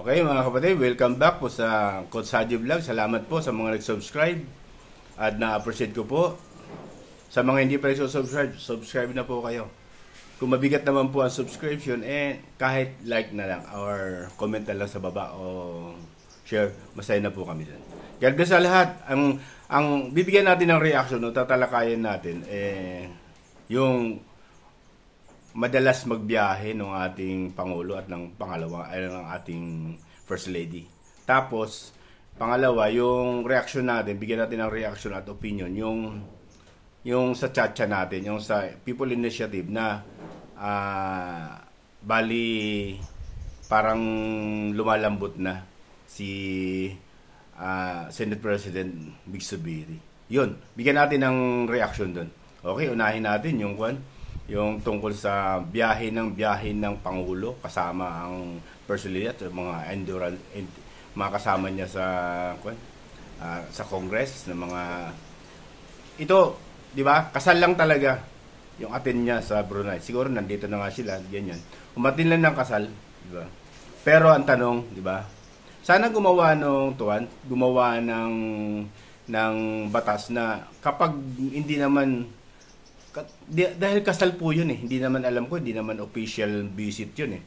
Okay mga kapatid, welcome back po sa Coach Haji Vlog. Salamat po sa mga nag-subscribe at na-appreciate ko po. Sa mga hindi pa subscribe, subscribe na po kayo. Kung mabigat naman po ang subscription, kahit like na lang or comment na lang sa baba o share, masaya na po kami dyan. God bless sa lahat. Ang bibigyan natin ng reaction o tatalakayan natin, yung madalas magbiyahe ng ating Pangulo at ng pangalawa ay ng ating First Lady. Tapos, pangalawa, yung reaction natin, bigyan natin ng reaction at opinion, yung sa chat natin, yung sa People Initiative na bali parang lumalambot na si Senate President Big Subiri. Yun, bigyan natin ng reaction doon. Okay, unahin natin yung tungkol sa biyahe ng Pangulo kasama ang First Lady at mga endurance, mga kasama niya sa Congress ng mga ito, di ba? Kasal lang talaga yung atin niya sa Brunei. Siguro nandito na nga sila, ganyan. Umatin lang ng kasal, di ba? Pero ang tanong, di ba? Sana gumawa ng batas na kapag hindi naman dahil kasal po yun hindi naman alam ko, hindi naman official visit yun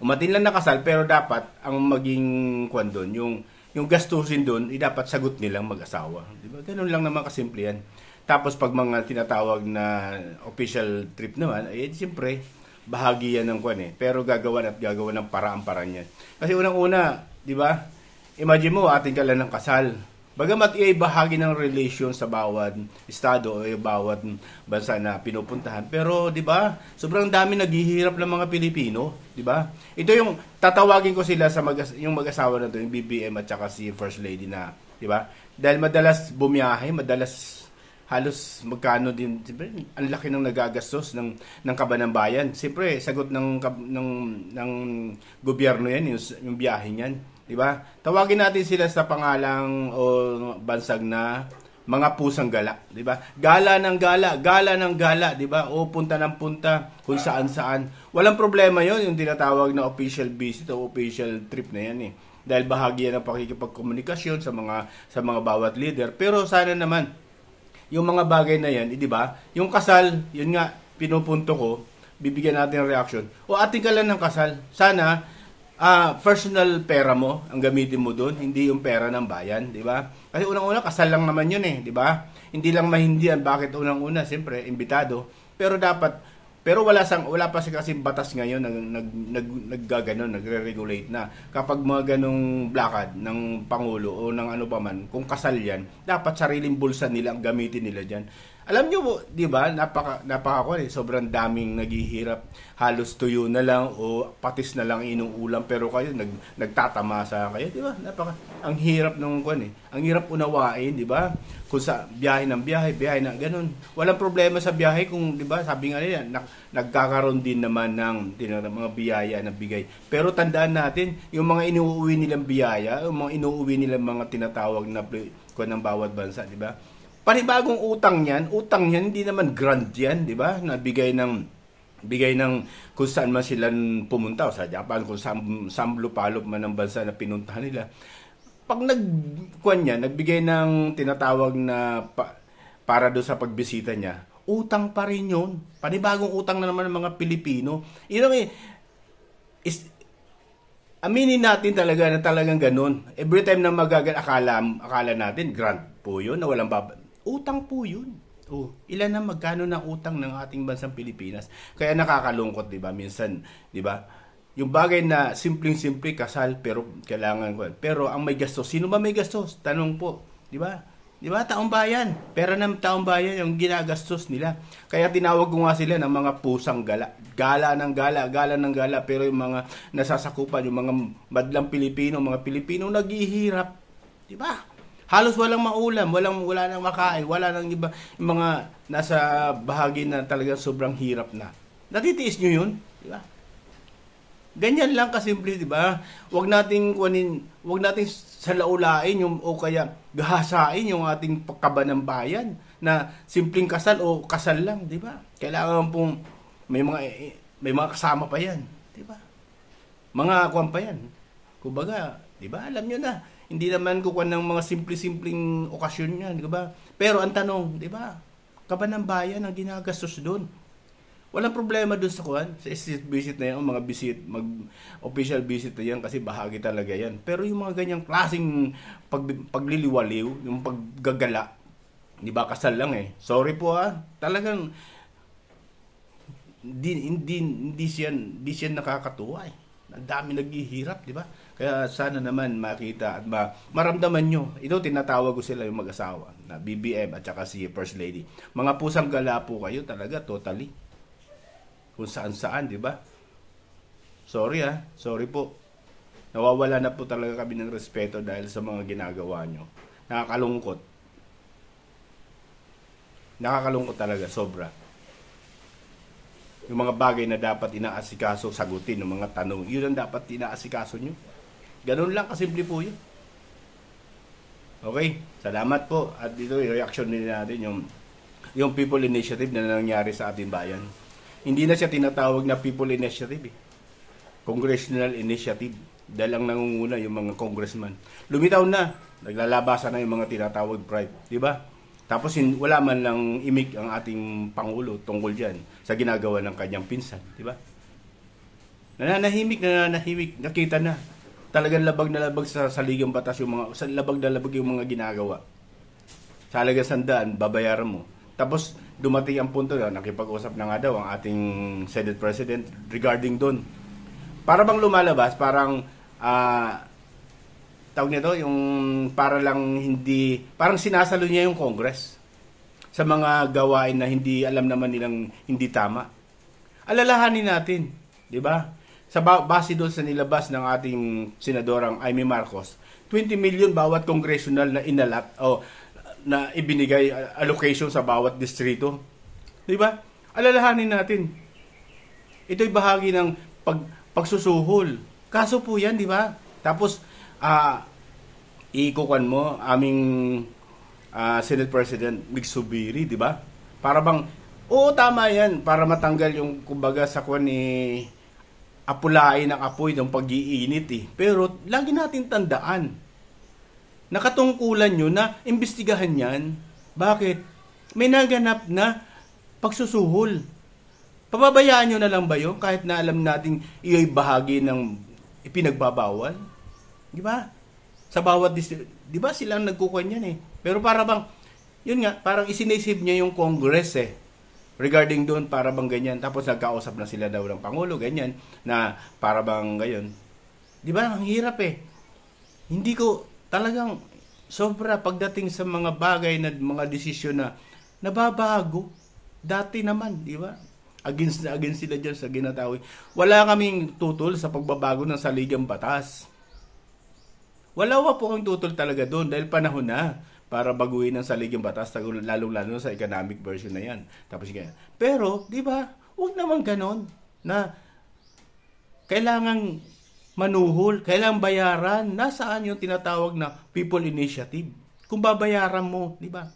umatin lang na kasal, pero dapat ang maging doon, yung gastusin doon, dapat sagot nilang mag-asawa, di ba? Ganun lang naman kasimple yan. Tapos pag mga tinatawag na official trip naman, siyempre bahagi yan ng pero gagawan ng paraan-paraan yan. Kasi unang-una, di ba? Imagine mo, ating ka lang ng kasal. Bagamat bahagi ng relation sa bawat estado o bawat bansa na pinupuntahan. Pero, di ba, sobrang dami naghihirap ng mga Pilipino, di ba? Ito yung tatawagin ko sila sa yung mag-asawa na to, yung BBM at saka si First Lady na, di ba? Dahil madalas bumiyahe, madalas halos magkano din, siyempre, ang laki ng nagagastos ng kaban ng bayan. Siyempre, sagot ng gobyerno yan, yung biyahe niyan. Diba? Tawagin natin sila sa pangalang o bansag na mga pusang gala, diba? Gala ng gala, diba? O punta ng punta kung saan-saan. Walang problema 'yon, yung tinatawag na official visit o official trip na 'yan Dahil bahagi yan ng pakikipagkomunikasyon sa mga bawat leader. Pero sana naman yung mga bagay na 'yan, di ba? Yung kasal, yun nga pinupunto ko, bibigyan natin ng reaction. O ating ka lang ng kasal. Sana personal pera mo ang gamitin mo doon, hindi yung pera ng bayan, di ba? Kasi unang-una kasal lang naman yun di ba? Hindi lang mahindihan, bakit unang-una, siyempre imbitado, pero wala pa kasi batas ngayon nagre-regulate na kapag mga ganong blakad ng Pangulo o ng ano pa man, kung kasal yan, dapat sariling bulsa nila ang gamitin nila diyan. Alam nyo, di ba, sobrang daming naghihirap, halos tuyo na lang o patis na lang inuulam, pero kayo nagtatamasa kayo, di ba? Ang hirap ng ang hirap unawain, di ba? Kung sa biyahe na ganun. Walang problema sa biyahe kung, di ba, sabi nga nila, nagkakaroon din naman ng mga biyaya na bigay. Pero tandaan natin, yung mga inuuwi nilang biyaya, yung mga inuuwi nilang mga tinatawag na ng bawat bansa, di ba? Panibagong utang yan, hindi naman grant yan, di ba? Bigay ng kung saan man sila pumunta, o sa Japan, kung saan lupalop man ang bansa na pinuntahan nila. Pag nagbigay ng tinatawag na para do sa pagbisita niya, utang pa rin yun. Panibagong utang na naman ng mga Pilipino. Aminin natin talaga na talagang ganun. Every time na akala natin, grant po yun, na walang utang po yun. Ilan na magkano ng utang ng ating bansang Pilipinas? Kaya nakakalungkot, di ba? Minsan, di ba? Yung bagay na simpleng-simple kasal, pero kailangan ko. Pero ang may gastos, sino ba may gastos? Tanong po, di ba? Di ba? Taong bayan. Pera ng taong bayan yung ginagastos nila. Kaya tinawag ko nga sila ng mga pusang gala. Gala ng gala. Pero yung mga nasasakupan, yung mga madlang Pilipino, mga Pilipino naghihirap. Di ba? Halos walang maulam, wala nang makain, wala nang iba, yung mga nasa bahagi na talagang sobrang hirap na. Natitiis nyo yun, di ba? Ganyan lang kasimple, di ba? Huwag nating salaulain o kaya gahasain yung ating pagkaba ng bayan na simpleng kasal o kasal lang, di ba? Kailangan pong may mga kasama pa yan, di ba? Mga pa yan. Kumbaga, 'di ba? Alam niyo na, hindi naman kukuha ng mga simple-simpleng okasyon 'yan, 'di ba? Pero ang tanong, 'di ba? Kaban ng bayan ang ginagastos doon. Walang problema doon sa kuan, sa state visit na yan, mga visit, official visit na yan kasi bahagi talaga yan. Pero yung mga ganyang klaseng pagliliwaliw, yung paggagala, di ba kasal lang eh. Sorry po talagang hindi siya nakakatuwa eh. Ang dami naghihirap, di ba? Kaya sana naman makita at maramdaman nyo. Ito tinatawag ko sila yung mag-asawa na BBM at saka si First Lady. Mga pusang gala po kayo talaga totally. Kung saan-saan, di ba? Sorry sorry po. Nawawala na po talaga kami ng respeto dahil sa mga ginagawa nyo. Nakakalungkot. Nakakalungkot talaga, sobra. Yung mga bagay na dapat inaasikaso, sagutin, yung mga tanong, yun ang dapat inaasikaso nyo. Ganun lang, kasimple po yun. Okay, salamat po. At dito, i-reaction din natin yung People Initiative na nangyari sa ating bayan. Hindi na siya tinatawag na People Initiative Congressional Initiative. Dahil ang nangunguna yung mga congressman. Lumitaw na. Naglalabasan na yung mga tinatawag pride. Diba? Tapos wala man lang imik ang ating Pangulo tungkol dyan sa ginagawa ng kanyang pinsan. Diba? Nananahimik. Nakita na. Talagang labag na labag sa saligang batas labag na labag yung mga ginagawa. Sa halagang 100, babayaran mo. Tapos dumating ang punto na nakipag-usap na nga daw ang ating Senate President regarding doon. Para bang lumalabas, parang tawag nito, yung parang sinasalo niya yung Congress sa mga gawain na hindi alam naman nilang hindi tama. Alalahanin natin, di ba? Base doon sa nilabas ng ating senadorang Amy Marcos, 20 million bawat congressional na inalat na ibinigay allocation sa bawat distrito. 'Di ba? Alalahanin natin. Ito'y bahagi ng pagsusuhol. Kaso po 'yan, 'di ba? Tapos ikukuan mo aming Senate President Mig Zubiri, 'di ba? Para bang tama 'yan para matanggal yung kumbaga sa kuan ni apulain ng apoy ng pag-iinit eh. Pero lagi natin tandaan nakatungkulan nyo na imbestigahan yan. Bakit? May naganap na pagsusuhol. Pababayaan nyo na lang ba yun kahit na alam natin iyo'y bahagi ng ipinagbabawal? Di ba? Sa bawat district, di ba silang nagkukuhan yan eh. Pero para bang, yun nga, parang isinisib niya yung Congress eh. Regarding doon, para bang ganyan. Tapos nagkausap na sila daw ng Pangulo, ganyan, na para bang gayon. Di ba? Ang hirap eh. Hindi ko, talagang sobra pagdating sa mga bagay na mga desisyon na nababago. Dati naman, di ba? Against sila dyan sa ginatawag. Wala kaming tutol sa pagbabago ng saligang batas. Wala po ang tutol talaga doon dahil panahon na para baguhin ang saligang batas, lalong-lalo sa economic version na yan. Tapos ganyan. Pero, di ba, huwag naman ganon na kailangang manuhol, kailangang bayaran. Nasaan yung tinatawag na People Initiative? Kung babayaran mo, di ba?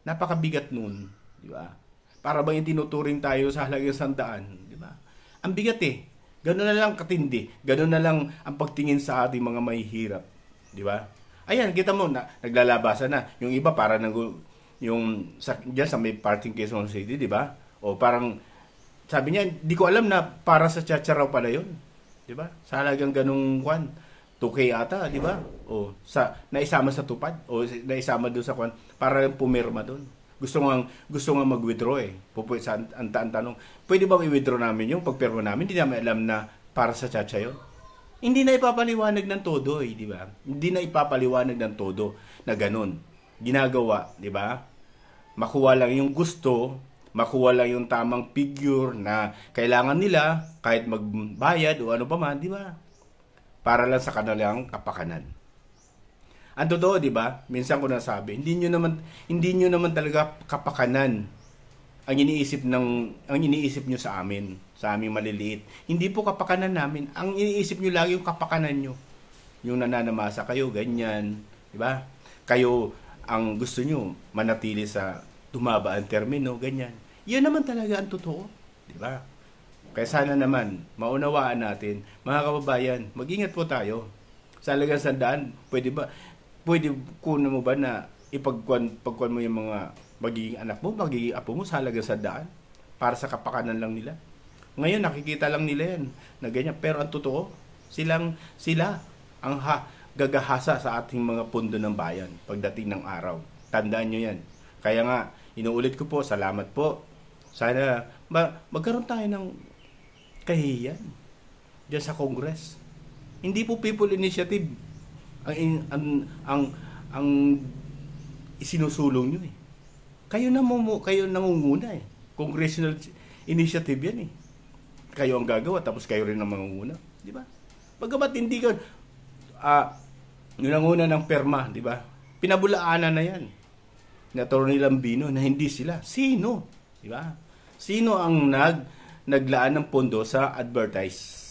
Napakabigat nun, di ba? Para bang tinuturing tayo sa halagang 100, di ba? Ang bigat eh. Ganoon na lang katindi. Ganoon na lang ang pagtingin sa ating mga mahihirap, di ba? Ayan, kita mo na naglalabasan na. Yung iba para diyan sa may parting Quezon City, di ba? O parang sabi niya, di ko alam na para sa Chacharaw pala 'yon. 'Di ba? Sa halagang ganung 2K ata, 'di ba? O naisama sa tupad o naisama doon sa para pumirma doon. Gusto nga mag-withdraw eh. Pupuwi sa ang tanong, pwede ba i-withdraw namin yung pagpirma namin? Hindi namin alam na para sa Chacha 'yon. Hindi na ipapaliwanag ng todo eh, 'di ba? Hindi na ipapaliwanag ng todo na ganun. Ginagawa, 'di ba? Makuha lang yung gusto, makuha lang yung tamang figure na kailangan nila kahit magbayad o ano pa man, di ba? Para lang sa kanilang kapakanan. Ang totoo, di ba? Minsan ko nasabi, hindi nyo naman talaga kapakanan ang iniisip nyo sa amin, sa aming maliliit. Hindi po kapakanan namin. Ang iniisip nyo lagi yung kapakanan nyo. Yung nananamasa kayo, ganyan, di ba? Kayo ang gusto nyo manatili sa tumaba ang termino, ganyan. Yan naman talaga ang totoo, di ba? Kaya sana naman maunawaan natin, mga kababayan, mag-ingat po tayo. Sa halagang 100, pwede kunin mo ba na pagkuhan mo yung mga magiging anak mo, magiging apo mo sa halagang 100 para sa kapakanan lang nila. Ngayon nakikita lang nila yan na ganyan, pero ang totoo, sila ang gagahasa sa ating mga pundo ng bayan pagdating ng araw. Tandaan nyo yan. Kaya nga, inuulit ko po, salamat po. Sana magkaroon tayo ng kahihiyan diyan sa Congress. Hindi po people initiative ang isinusulong nyo eh. Kayo nangunguna eh. Congressional initiative yan eh. Kayo ang gagawa tapos kayo rin ang mangunguna, di ba? Bagamat hindi ka yung nanguna ng perma, di ba? Pinabulaanan na yan. Na Atty. Lambino na hindi sila. Sino? Di ba? Sino ang naglaan ng pondo sa advertise?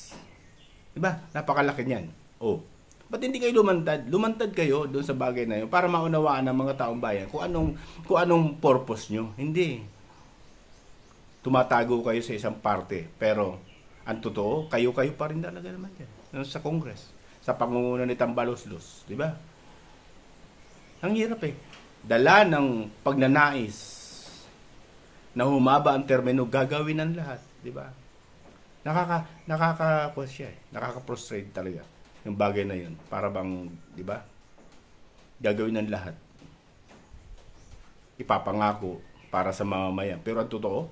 Di ba? Napakalaki niyan. Oh. Ba't hindi kayo lumantad? Lumantad kayo doon sa bagay na yun para maunawaan ng mga taong bayan kung anong purpose nyo. Hindi. Tumatago kayo sa isang parte. Pero, ang totoo, kayo pa rin talaga naman yan. Sa Congress. Sa pangunguna ni Tambaloslos. Di ba? Ang hirap eh. Dala ng pagnanais na humaba ang termino, gagawin ng lahat. Di ba? Nakaka-frustrate talaga yung bagay na yun. Para bang, di ba? Gagawin ng lahat. Ipapangako para sa mamamayan. Pero ang totoo,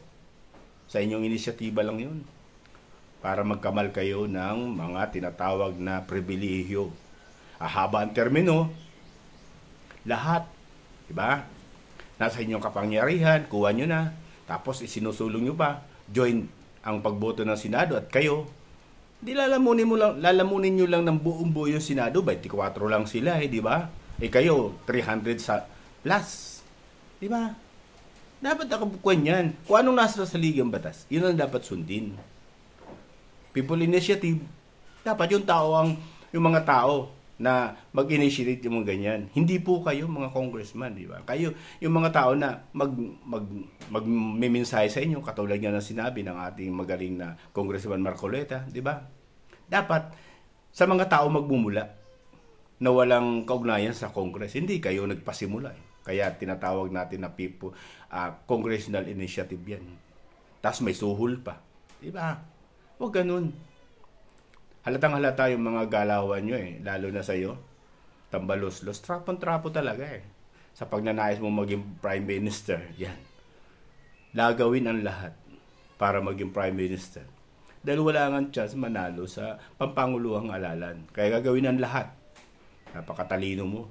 sa inyong inisyatiba lang yun. Para magkamal kayo ng mga tinatawag na pribilehyo. Haba ang termino, lahat. Diba? Nasa inyong kapangyarihan, kuha nyo na. Tapos isinusulong nyo pa. Join ang pagboto ng Senado at kayo. Di lalamunin nyo lang ng buong buo yung Senado. 24 lang sila di ba? Kayo, 300 plus. Di ba? Dapat nakabukuan yan. Kung anong nasa sa ligang batas, yun ang dapat sundin. People initiative, dapat yung mga tao na mag-initiate yung mga ganyan. Hindi po kayo mga congressman, di ba? Kayo, yung mga tao na magmimensahe sa inyo, katulad nga ng sinabi ng ating magaling na Congressman Marcoleta, di ba? Dapat sa mga tao magmumula na walang kaugnayan sa Congress. Hindi kayo nagpasimula eh. Kaya tinatawag natin na congressional initiative yan. Tapos may suhol pa. Di ba? Huwag ganun. Halatang-halata yung mga galawan nyo eh. Lalo na sa'yo. Tambaloslos. Trapon-trapo talaga eh. Sa pagnanais mo maging Prime Minister. Yan. Lagawin ang lahat para maging Prime Minister. Dahil wala nga chance manalo sa pampanguluhang alalan. Kaya gagawin ang lahat. Napakatalino mo.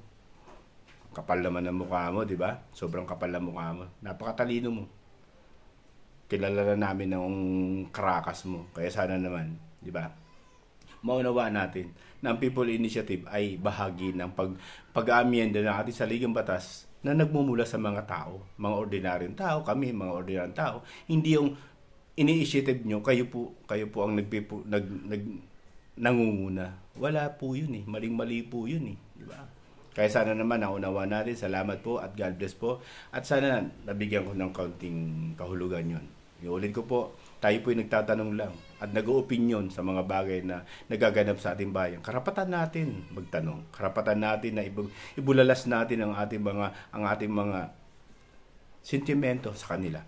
Kapal naman ang mukha mo, di ba? Sobrang kapal ang mukha mo. Napakatalino mo. Kilala na namin ng karakas mo. Kaya sana naman, di ba? Maunawaan natin na ang People Initiative ay bahagi ng pag-aamyenda ng ating saligang batas na nagmumula sa mga tao, mga ordinaryong tao, kami, mga ordinaryong tao. Hindi yung ini-initiative nyo, kayo po ang nangunguna. Wala po yun eh. Maling-mali po yun eh. Di ba? Kaya sana naman naunawa natin. Salamat po at God bless po. At sana nabigyan ko ng kaunting kahulugan yun. Iulit ko po, tayo po'y nagtatanong lang at nag-oopinyon sa mga bagay na nagaganap sa ating bayan. Karapatan natin magtanong. Karapatan natin na ibulalas natin ang ating mga sentimento sa kanila.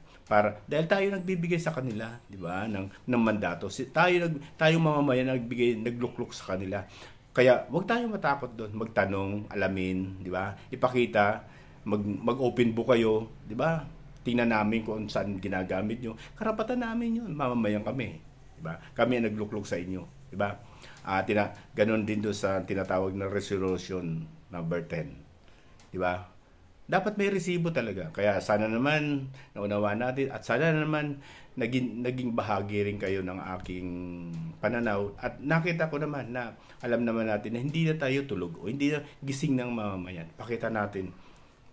Dahil tayo nagbibigay sa kanila, di ba, ng mandato. Tayo mamamayan naglukluk sa kanila. Kaya wag tayong matakot doon, magtanong, alamin, di ba? Ipakita, mag-open book kayo, di ba? Tingnan namin kung saan ginagamit nyo. Karapatan namin yun, mamamayan kami, di ba? Kami ang naglukluk sa inyo, di ba? Ganon din doon sa tinatawag na resolution number 10, di ba? Dapat may resibo talaga. Kaya sana naman naunawaan natin at sana naman naging bahagi rin kayo ng aking pananaw. At nakita ko naman na alam naman natin na hindi na tayo tulog o hindi na gising ng mamamayan. Pakita natin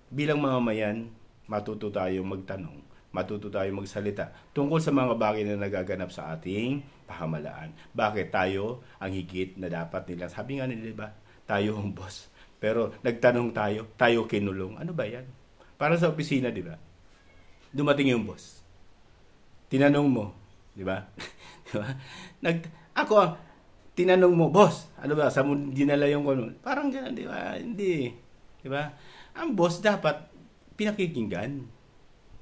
bilang mamamayan, matuto tayong magtanong, matuto tayong magsalita tungkol sa mga bagay na nagaganap sa ating pahamalaan. Bakit tayo ang higit na dapat nila? Sabi nga nila, diba? Tayo ang boss. Pero nagtanong tayo kinulong. Ano ba yan? Para sa opisina, di ba? Dumating yung boss. Tinanong mo, di ba? Di ba? tinanong mo, boss, ano ba, saan mo dinala yung ano? Parang gano'n, di ba? Hindi. Di ba? Ang boss dapat pinakikinggan.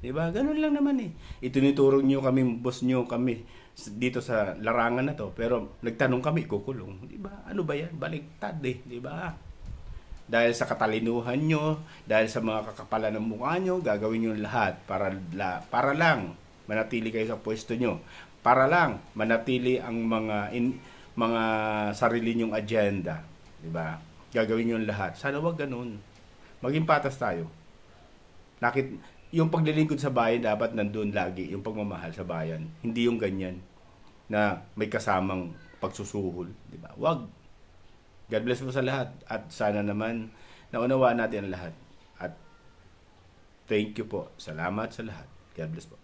Di ba? Ganun lang naman eh. Itinuturo nyo kami, boss nyo kami dito sa larangan na to. Pero nagtanong kami, kukulong. Di ba? Ano ba yan? Baliktad eh. Di ba? Dahil sa katalinuhan nyo, dahil sa mga kakapalan ng mukha nyo, gagawin nyo lahat para lang manatili kayo sa pwesto nyo. Para lang manatili ang mga sarili nyong agenda, 'di ba? Gagawin niyo lahat. Sana wag ganoon. Maging patas tayo. Yung paglilingkod sa bayan dapat nandoon lagi, yung pagmamahal sa bayan. Hindi yung ganyan na may kasamang pagsusuhol, 'di ba? Wag. God bless po sa lahat at sana naman naunawaan natin ang lahat. At thank you po. Salamat sa lahat. God bless po.